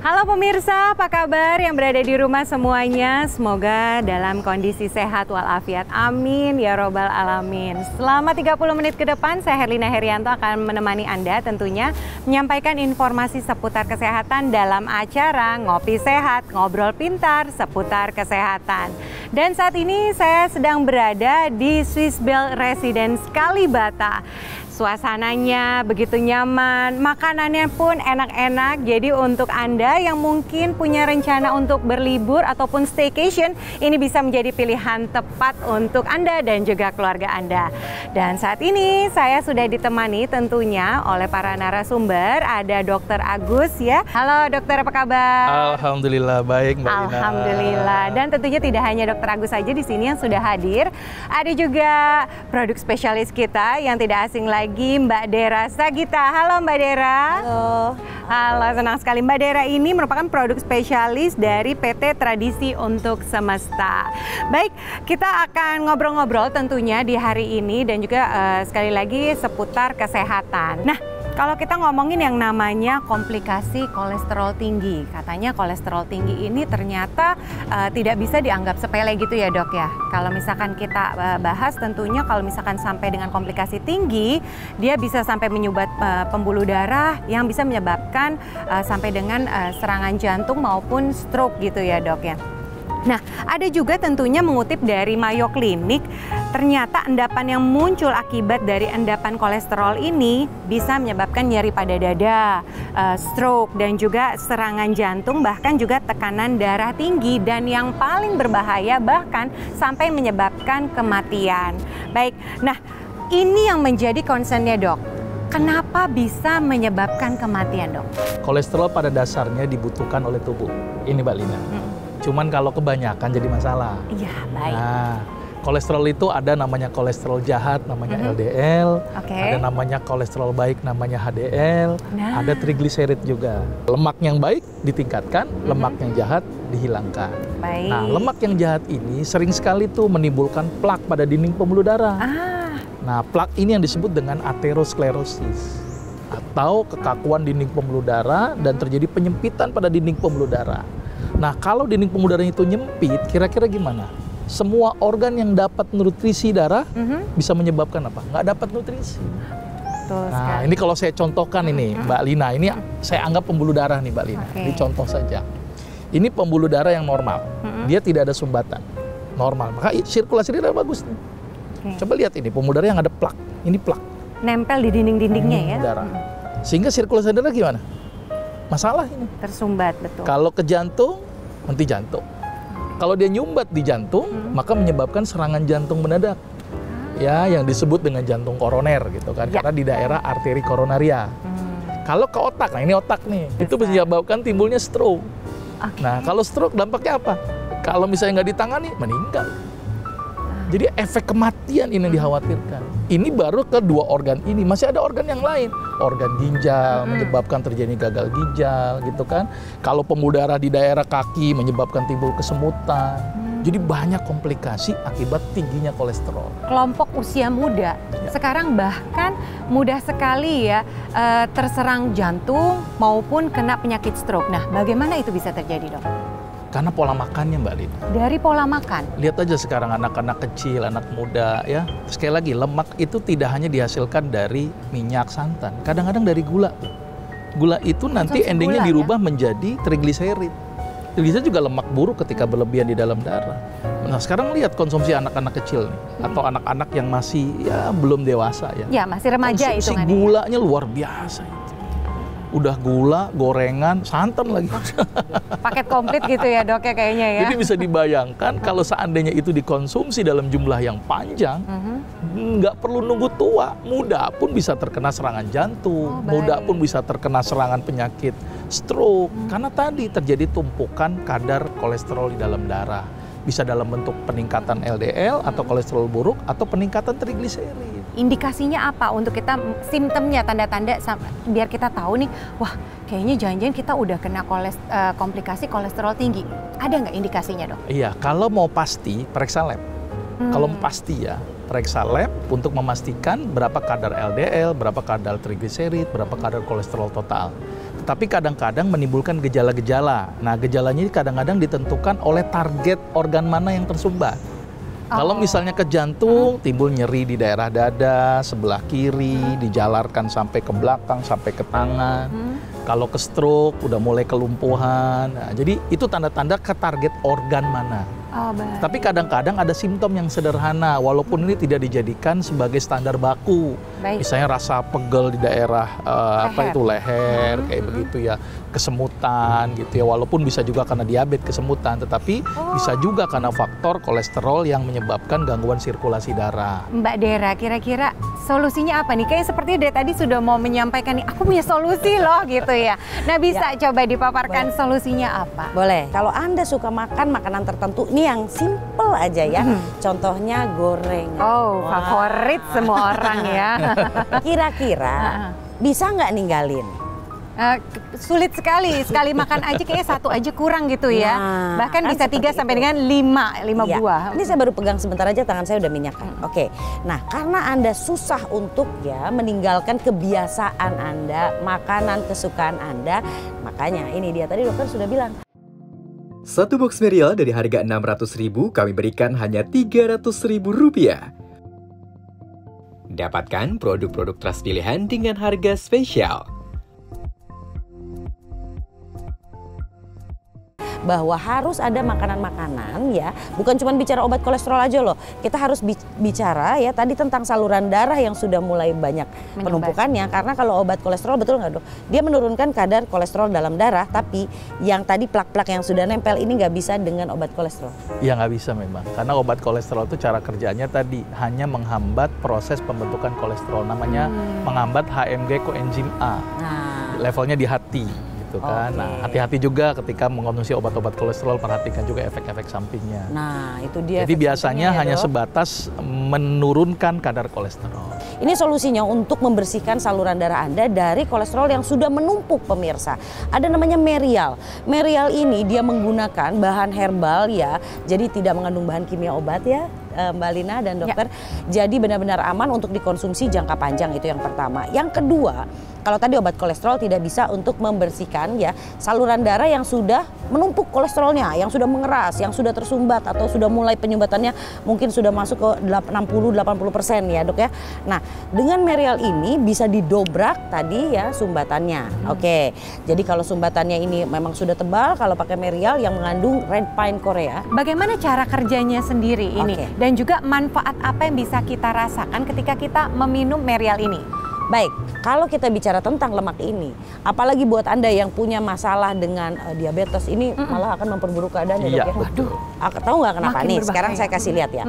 Halo pemirsa, apa kabar yang berada di rumah semuanya? Semoga dalam kondisi sehat walafiat. Amin ya robbal alamin. Selama 30 menit ke depan, saya Herlina Herianto akan menemani Anda tentunya menyampaikan informasi seputar kesehatan dalam acara Ngopi Sehat, Ngobrol Pintar seputar kesehatan. Dan saat ini saya sedang berada di Swiss Bell Residence Kalibata. Suasananya begitu nyaman, makanannya pun enak-enak. Jadi untuk Anda yang mungkin punya rencana untuk berlibur ataupun staycation, ini bisa menjadi pilihan tepat untuk Anda dan juga keluarga Anda. Dan saat ini saya sudah ditemani tentunya oleh para narasumber. Ada Dr. Agus ya. Halo dokter, apa kabar? Alhamdulillah baik Mbak Lina. Alhamdulillah. Dan tentunya tidak hanya Dr. Agus saja di sini yang sudah hadir. Ada juga produk spesialis kita yang tidak asing lagi, Mbak Dera Sagita. Halo Mbak Dera. Halo. Halo, senang sekali. Mbak Dera ini merupakan produk spesialis dari PT Tradisi Untuk Semesta. Baik, kita akan ngobrol-ngobrol tentunya di hari ini dan juga sekali lagi seputar kesehatan. Nah, kalau kita ngomongin yang namanya komplikasi kolesterol tinggi, katanya kolesterol tinggi ini ternyata tidak bisa dianggap sepele gitu ya dok ya. Kalau misalkan kita bahas tentunya kalau misalkan sampai dengan komplikasi tinggi, dia bisa sampai menyumbat pembuluh darah yang bisa menyebabkan sampai dengan serangan jantung maupun stroke gitu ya dok ya. Nah, ada juga tentunya mengutip dari Mayo Clinic, ternyata endapan yang muncul akibat dari endapan kolesterol ini bisa menyebabkan nyeri pada dada, stroke, dan juga serangan jantung, bahkan juga tekanan darah tinggi, dan yang paling berbahaya bahkan sampai menyebabkan kematian. Baik, nah ini yang menjadi concern-nya dok. Kenapa bisa menyebabkan kematian dok? Kolesterol pada dasarnya dibutuhkan oleh tubuh. Ini Mbak Lina. Cuman kalau kebanyakan jadi masalah. Iya, baik. Nah, kolesterol itu ada namanya kolesterol jahat, namanya LDL. Ada namanya kolesterol baik, namanya HDL. Ada trigliserid juga. Lemak yang baik ditingkatkan, lemak yang jahat dihilangkan. Baik. Nah, lemak yang jahat ini sering sekali tuh menimbulkan plak pada dinding pembuluh darah. Nah, plak ini yang disebut dengan aterosklerosis atau kekakuan dinding pembuluh darah dan terjadi penyempitan pada dinding pembuluh darah. Nah, kalau dinding pembuluh darah itu nyempit, kira-kira gimana? Semua organ yang dapat nutrisi darah bisa menyebabkan apa? Nggak dapat nutrisi. Betul Nah, sekali. ini kalau saya contohkan ini, Mbak Lina, ini saya anggap pembuluh darah nih Mbak Lina. Ini contoh saja. Ini pembuluh darah yang normal, dia tidak ada sumbatan, normal. Maka sirkulasi darah bagus nih. Coba lihat ini, pembuluh darah yang ada plak, ini plak. Nempel di dinding-dindingnya ya? Darah. Sehingga sirkulasi darah gimana? Masalah ini. Tersumbat, betul. Kalau ke jantung, henti jantung. Kalau dia nyumbat di jantung, maka menyebabkan serangan jantung mendadak. Ya, yang disebut dengan jantung koroner gitu kan, karena di daerah arteri koronaria. Kalau ke otak, nah ini otak nih, itu menyebabkan timbulnya stroke. Nah, kalau stroke dampaknya apa? Kalau misalnya nggak ditangani, meninggal. Jadi efek kematian ini dikhawatirkan. Ini baru kedua organ ini, masih ada organ yang lain. Organ ginjal menyebabkan terjadi gagal ginjal gitu kan. Kalau pembuluh darah di daerah kaki menyebabkan timbul kesemutan. Jadi banyak komplikasi akibat tingginya kolesterol. Kelompok usia muda, sekarang bahkan mudah sekali ya terserang jantung maupun kena penyakit stroke. Nah, bagaimana itu bisa terjadi dok? Karena pola makannya Mbak Lina. Dari pola makan? Lihat aja sekarang anak-anak kecil, anak muda ya. Sekali lagi, lemak itu tidak hanya dihasilkan dari minyak santan. Kadang-kadang dari gula. Gula itu nanti endingnya dirubah menjadi trigliserid. Trigliserid juga lemak buruk ketika berlebihan di dalam darah. Nah sekarang lihat konsumsi anak-anak kecil nih. Atau anak-anak yang masih ya belum dewasa ya. Ya masih remaja itu kan. Konsumsi gulanya luar biasa itu. udah gula, gorengan, santan lagi. Paket komplit gitu ya dok ya kayaknya ya. Jadi bisa dibayangkan kalau seandainya itu dikonsumsi dalam jumlah yang panjang, nggak perlu nunggu tua, muda pun bisa terkena serangan jantung, muda pun bisa terkena serangan penyakit stroke, karena tadi terjadi tumpukan kadar kolesterol di dalam darah. Bisa dalam bentuk peningkatan LDL atau kolesterol buruk atau peningkatan trigliserid. Indikasinya apa untuk kita, simptomnya, tanda-tanda biar kita tahu nih, wah kayaknya jangan-jangan kita udah kena komplikasi kolesterol tinggi. Ada nggak indikasinya dok? Iya, kalau mau pasti periksa lab. Kalau mau pasti ya, periksa lab untuk memastikan berapa kadar LDL, berapa kadar trigliserid, berapa kadar kolesterol total. Tapi kadang-kadang menimbulkan gejala-gejala. Nah, gejalanya ini kadang-kadang ditentukan oleh target organ mana yang tersumbat. Kalau misalnya ke jantung, timbul nyeri di daerah dada, sebelah kiri, dijalarkan sampai ke belakang, sampai ke tangan. Kalau ke stroke, udah mulai kelumpuhan. Nah, jadi itu tanda-tanda ke target organ mana. Tapi kadang-kadang ada simptom yang sederhana, walaupun ini tidak dijadikan sebagai standar baku. Misalnya rasa pegel di daerah leher, kayak begitu ya, kesemutan gitu ya. Walaupun bisa juga karena diabetes kesemutan, tetapi bisa juga karena faktor kolesterol yang menyebabkan gangguan sirkulasi darah. Mbak Dera, kira-kira solusinya apa nih? Kayak seperti dari tadi sudah mau menyampaikan nih, aku punya solusi loh gitu ya. Nah bisa coba dipaparkan solusinya apa? Boleh. Kalau Anda suka makan makanan tertentu, ini yang simple aja ya. Contohnya gorengan. Favorit semua orang ya. Kira-kira bisa nggak ninggalin? Sulit sekali makan aja kayaknya satu aja kurang gitu ya. Bahkan kan bisa 3 sampai dengan 5 buah. Ini saya baru pegang sebentar aja, tangan saya udah minyakan. Oke. Nah, karena Anda susah untuk ya meninggalkan kebiasaan Anda, makanan kesukaan Anda, makanya ini dia tadi dokter sudah bilang. Satu box Merial dari harga Rp600.000 kami berikan hanya Rp300.000. Dapatkan produk-produk Trust pilihan dengan harga spesial. Bahwa harus ada makanan-makanan ya, bukan cuma bicara obat kolesterol aja loh. Kita harus bicara ya tadi tentang saluran darah yang sudah mulai banyak penumpukannya. Karena kalau obat kolesterol, betul nggak dok? Dia menurunkan kadar kolesterol dalam darah, tapi yang tadi plak-plak yang sudah nempel ini nggak bisa dengan obat kolesterol. Ya nggak bisa memang, karena obat kolesterol itu cara kerjanya tadi hanya menghambat proses pembentukan kolesterol, namanya menghambat HMG koenzim A. Levelnya di hati. Kan. Nah, hati-hati juga ketika mengkonsumsi obat-obat kolesterol, perhatikan juga efek-efek sampingnya. Nah, itu dia. Jadi biasanya hanya sebatas menurunkan kadar kolesterol. Ini solusinya untuk membersihkan saluran darah Anda dari kolesterol yang sudah menumpuk pemirsa. Ada namanya Merial. Merial ini dia menggunakan bahan herbal ya, jadi tidak mengandung bahan kimia obat ya. Mbak Lina dan dokter, jadi benar-benar aman untuk dikonsumsi jangka panjang, itu yang pertama. Yang kedua, kalau tadi obat kolesterol tidak bisa untuk membersihkan ya saluran darah yang sudah menumpuk kolesterolnya, yang sudah mengeras, yang sudah tersumbat atau sudah mulai penyumbatannya mungkin sudah masuk ke 60-80% ya dok ya. Nah dengan Merial ini bisa didobrak tadi ya sumbatannya. Oke, jadi kalau sumbatannya ini memang sudah tebal, kalau pakai Merial yang mengandung red pine Korea. Bagaimana cara kerjanya sendiri ini? Dan juga manfaat apa yang bisa kita rasakan ketika kita meminum Merial ini? Baik, kalau kita bicara tentang lemak ini, apalagi buat Anda yang punya masalah dengan diabetes, ini malah akan memperburuk keadaan ya dok ya. Waduh, tahu nggak kenapa nih? Sekarang saya kasih lihat ya.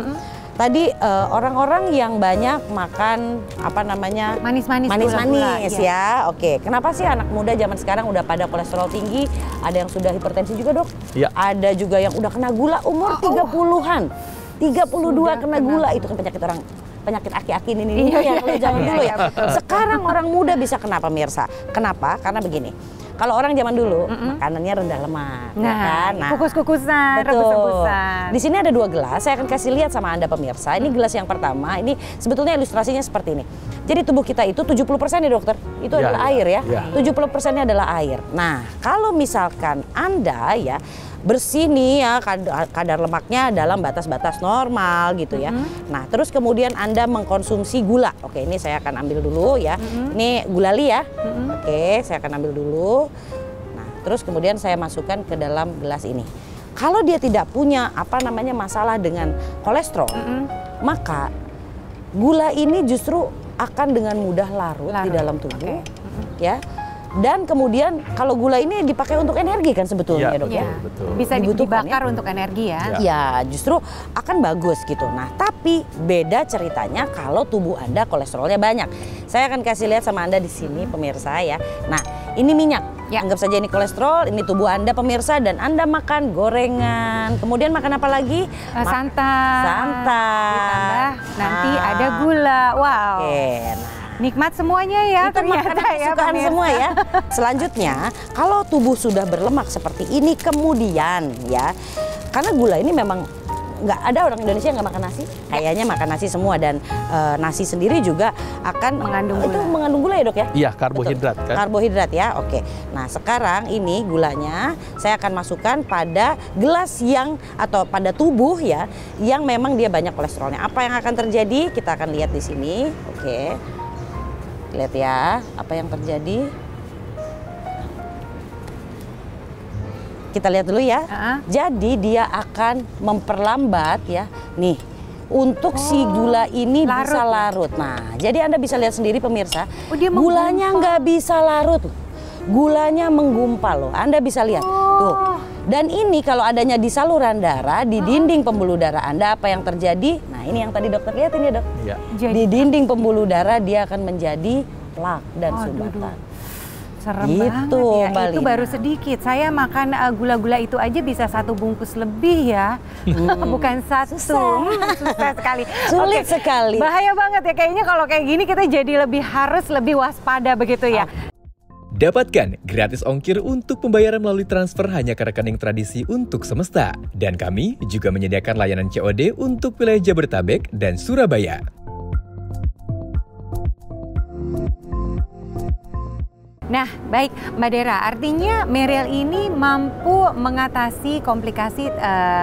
Tadi orang-orang yang banyak makan apa namanya manis-manis ya. Oke, kenapa sih anak muda zaman sekarang udah pada kolesterol tinggi? Ada yang sudah hipertensi juga dok. Ya. Ada juga yang udah kena gula umur 30-an. 32 kena gula, itu kan penyakit aki-aki ini ya kalau zaman dulu ya. Sekarang orang muda bisa kena pemirsa. Kenapa? Karena begini. Kalau orang zaman dulu makanannya rendah lemak, kan? Nah, kukus-kukusan, rebus-rebusan. Di sini ada 2 gelas. Saya akan kasih lihat sama Anda pemirsa. Ini gelas yang pertama. Ini sebetulnya ilustrasinya seperti ini. Jadi tubuh kita itu 70% ya dokter. Itu adalah air ya. 70%-nya adalah air. Nah, kalau misalkan Anda ya bersih nih ya kadar lemaknya dalam batas-batas normal gitu ya. Nah, terus kemudian Anda mengkonsumsi gula. Oke, ini saya akan ambil dulu ya. Ini gulali ya. Oke, saya akan ambil dulu. Nah, terus kemudian saya masukkan ke dalam gelas ini. Kalau dia tidak punya masalah dengan kolesterol, maka gula ini justru akan dengan mudah larut di dalam tubuh. Ya. Dan kemudian kalau gula ini dipakai untuk energi kan sebetulnya, Ya, Dok? Ya, betul. bisa Dibutuhkan, dibakar untuk energi ya. Ya, justru akan bagus gitu. Nah, tapi beda ceritanya kalau tubuh Anda kolesterolnya banyak. Saya akan kasih lihat sama Anda di sini pemirsa ya. Nah, ini minyak. Ya. Anggap saja ini kolesterol, ini tubuh Anda pemirsa, dan Anda makan gorengan. Kemudian makan apa lagi? Santan. Santan. Ditambah nanti ada gula. Wow. Oke, nah. Nikmat semuanya ya Itu makanan kesukaan pemirsa. semua ya. Selanjutnya, kalau tubuh sudah berlemak seperti ini, kemudian ya, karena gula ini memang nggak ada orang Indonesia yang nggak makan nasi. Kayaknya makan nasi semua, dan nasi sendiri juga akan Mengandung itu gula. mengandung gula ya, Dok ya? Iya, karbohidrat Betul. kan. Karbohidrat ya, oke. Nah, sekarang ini gulanya saya akan masukkan pada gelas yang atau pada tubuh ya, yang memang dia banyak kolesterolnya. Apa yang akan terjadi? Kita akan lihat di sini. Oke. Lihat ya, apa yang terjadi. Kita lihat dulu ya. Jadi dia akan memperlambat ya. Nih, untuk si gula ini larut bisa ya? larut. Nah, jadi Anda bisa lihat sendiri pemirsa, Oh, dia gulanya menggumpal. nggak bisa larut. Gulanya menggumpal loh. Anda bisa lihat. Tuh. Dan ini kalau adanya di saluran darah, di dinding pembuluh darah Anda, apa yang terjadi? Nah, ini yang tadi dokter lihat ini ya, Dok. Iya. Jadi- Di dinding pembuluh darah dia akan menjadi plak dan Aduh, sumbatan. Serem Gitu, banget ya. Mbak Itu Lina. baru sedikit. Saya makan gula-gula itu aja bisa 1 bungkus lebih ya. Bukan 1. Susah sekali. Sulit Oke. sekali. Bahaya banget ya. Kayaknya kalau kayak gini kita jadi harus lebih waspada begitu ya. Dapatkan gratis ongkir untuk pembayaran melalui transfer hanya ke rekening Tradisi untuk Semesta. Dan kami juga menyediakan layanan COD untuk wilayah Jabodetabek dan Surabaya. Nah, baik Mbak Dera, artinya Merial ini mampu mengatasi komplikasi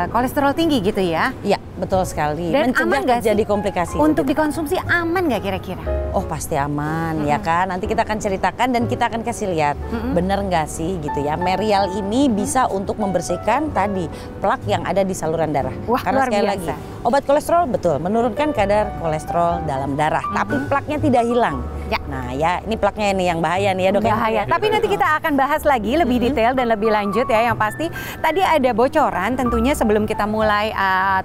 kolesterol tinggi gitu ya? Iya, betul sekali. Dan Mencegah aman nggak sih? terjadi komplikasi. Untuk dikonsumsi aman nggak kira-kira? Oh, pasti aman ya kan. Nanti kita akan ceritakan dan kita akan kasih lihat bener nggak sih gitu ya. Merial ini bisa untuk membersihkan tadi plak yang ada di saluran darah. Wah, Karena luar sekali biasa. lagi, obat kolesterol betul menurunkan kadar kolesterol dalam darah, tapi plaknya tidak hilang. Ya. Nah, ya ini plaknya ini yang bahaya nih ya, Dok. Bahaya. Tapi nanti kita akan bahas lagi lebih detail dan lebih lanjut ya. Yang pasti tadi ada bocoran tentunya sebelum kita mulai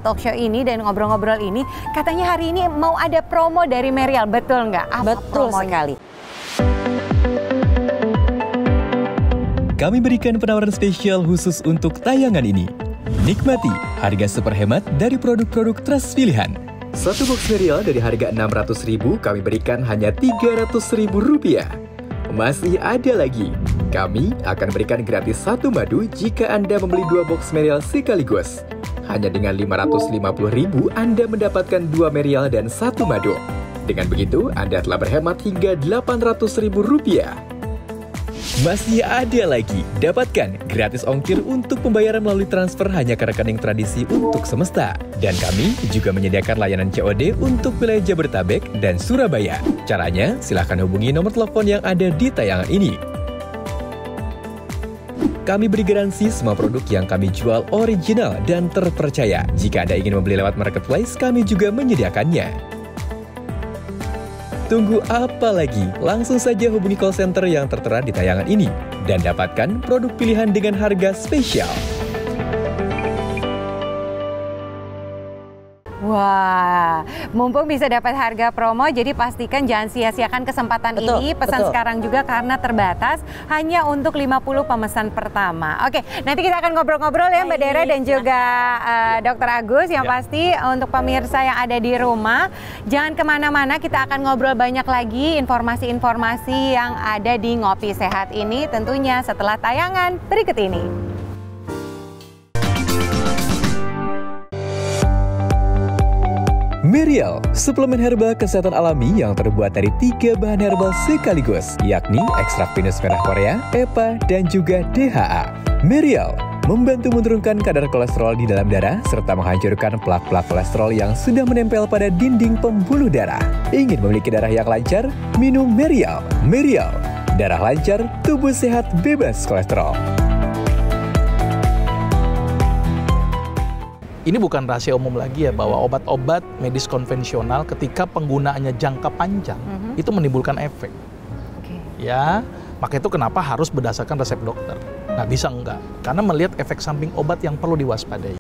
talk show ini dan ngobrol-ngobrol ini. Katanya hari ini mau ada promo dari Merial, betul nggak? Apa Betul promonya? sekali. Kami berikan penawaran spesial khusus untuk tayangan ini. Nikmati harga super hemat dari produk-produk Trust pilihan. Satu box Merial dari harga Rp600.000 kami berikan hanya Rp300.000. Masih ada lagi. Kami akan berikan gratis 1 madu jika Anda membeli 2 box Merial sekaligus. Hanya dengan Rp550.000 Anda mendapatkan 2 Merial dan 1 madu. Dengan begitu, Anda telah berhemat hingga Rp800.000. Masih ada lagi. Dapatkan gratis ongkir untuk pembayaran melalui transfer hanya ke rekening Tradisi untuk Semesta. Dan kami juga menyediakan layanan COD untuk wilayah Jabodetabek dan Surabaya. Caranya, silahkan hubungi nomor telepon yang ada di tayangan ini. Kami beri garansi semua produk yang kami jual original dan terpercaya. Jika Anda ingin membeli lewat marketplace, kami juga menyediakannya. Tunggu apa lagi? Langsung saja hubungi call center yang tertera di tayangan ini dan dapatkan produk pilihan dengan harga spesial. Wah, mumpung bisa dapat harga promo, jadi pastikan jangan sia-siakan kesempatan Betul, ini. Pesan betul. sekarang juga karena terbatas, hanya untuk 50 pemesan pertama. Oke, nanti kita akan ngobrol-ngobrol ya Mbak Dera dan juga Dr. Agus. Yang pasti untuk pemirsa yang ada di rumah, jangan kemana-mana, kita akan ngobrol banyak lagi informasi-informasi yang ada di Ngopi Sehat ini tentunya setelah tayangan berikut ini. Merial, suplemen herbal kesehatan alami yang terbuat dari 3 bahan herbal sekaligus, yakni ekstrak pinus merah Korea, EPA, dan juga DHA. Merial membantu menurunkan kadar kolesterol di dalam darah serta menghancurkan plak-plak kolesterol yang sudah menempel pada dinding pembuluh darah. Ingin memiliki darah yang lancar? Minum Merial. Merial, darah lancar, tubuh sehat, bebas kolesterol. Ini bukan rahasia umum lagi ya bahwa obat-obat medis konvensional ketika penggunaannya jangka panjang itu menimbulkan efek. Oke. Ya, Maka itu kenapa harus berdasarkan resep dokter. Nggak bisa enggak, karena melihat efek samping obat yang perlu diwaspadai.